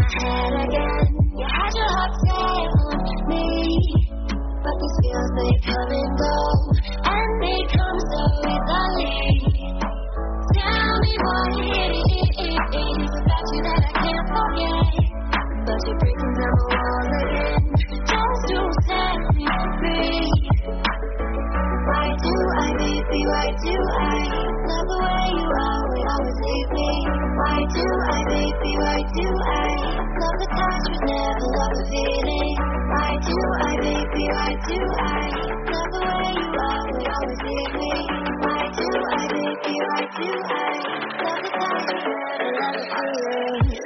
my head again. You had your heart set on me, but these feels they come and go, and they come so easily. Tell me what it is about you that I can't forget, but you're breaking down the wall again, just to set me free. Why do I, baby, why do I love the way you always leave me? Why do I, baby, why do I love the touch but never love the feeling? Why do I, baby, why do I love the way you always leave me? Why do I, baby, why do I love the touch but never love the feeling?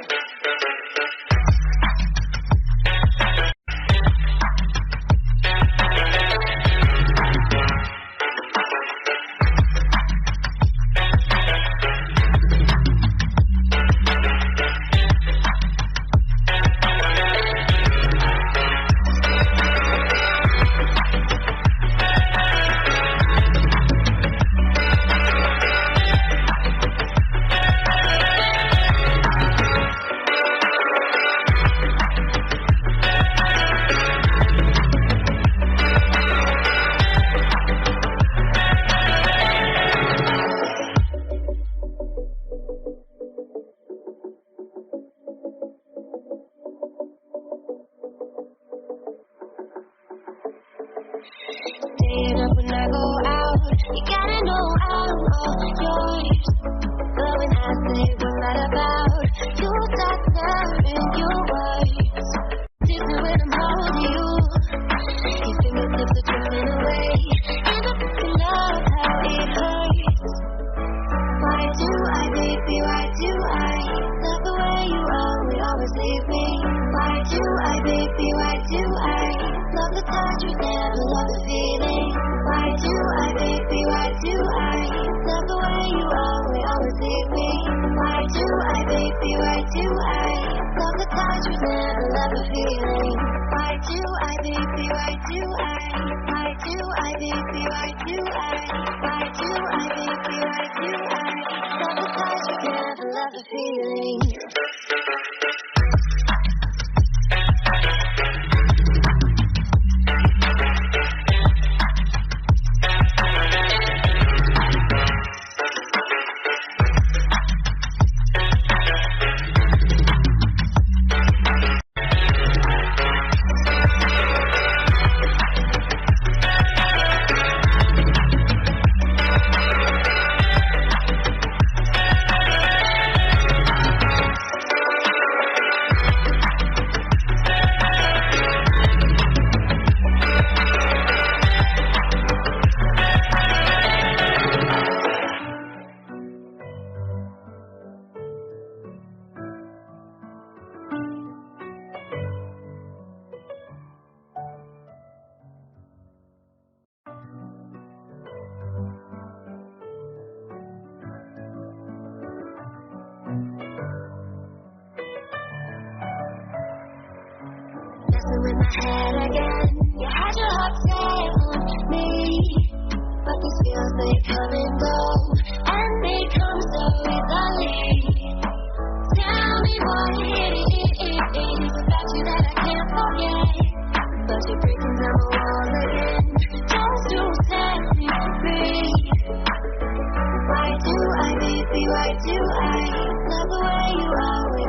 Staying up when I go out, you gotta know I'm all yours. But when I say what's that about, you start slurring your words. Listen when I'm holding you, your fingertips are drifting away, and I fucking love how it hurts. Why do I, baby, why do I love the way you always leave me? Why do I, baby, why do I love the touch but never love the feeling? Why do I, baby, why do I love the way you always leave me? Why do I, baby, why do I love the touch but never love the feeling? Why do I, baby, why do I? Why do I, baby, why do I? Why do I, baby, why do I love the touch but never love the feeling? Messing with my head again. You had your heart set on me, but these feels they come and go, and they come so easily. Tell me what it is about you that I can't forget, but you're breaking down the wall again, just to set me free. Why do I, baby, why do I love the way you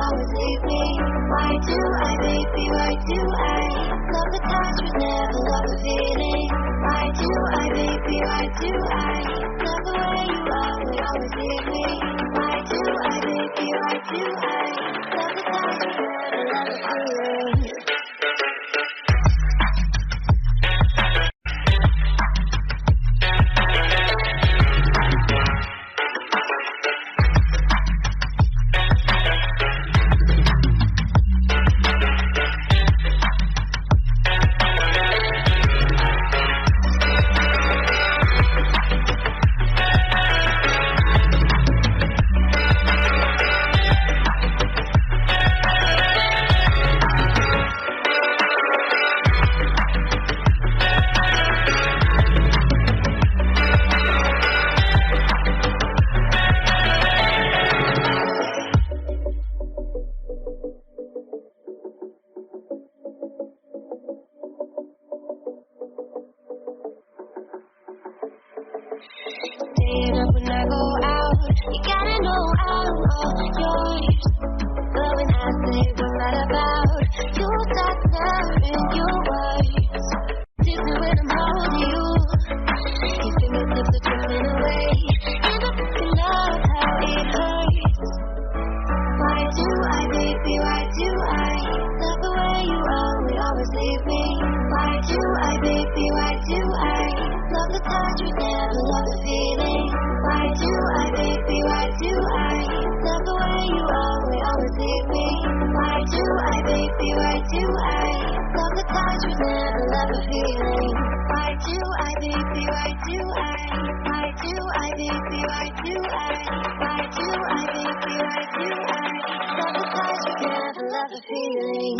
always leave me? Why do I, baby, why do I love the touch but never love the feeling? Why do I, baby, why do I love the way you always leave me? Why do I, baby, why do I love the touch but never love the feeling? staying up when I go out. You gotta know I'm all yours. But when I say what's that about, you start slurring your words. Different when I'm holding you. Your fingertips are drifting away. And I fucking love how it hurts. Why do I, baby, why do I love the way you always leave me? Why do I, baby, why do I love the touch but never love the feeling? Why do I, baby, why do I love the way you always leave me? Why do I, baby, why do I love the touch but never love the feeling? Why do I, baby, why do I? Why do I, baby, why do I? Why do I, baby, why do I love the touch but never love the feeling?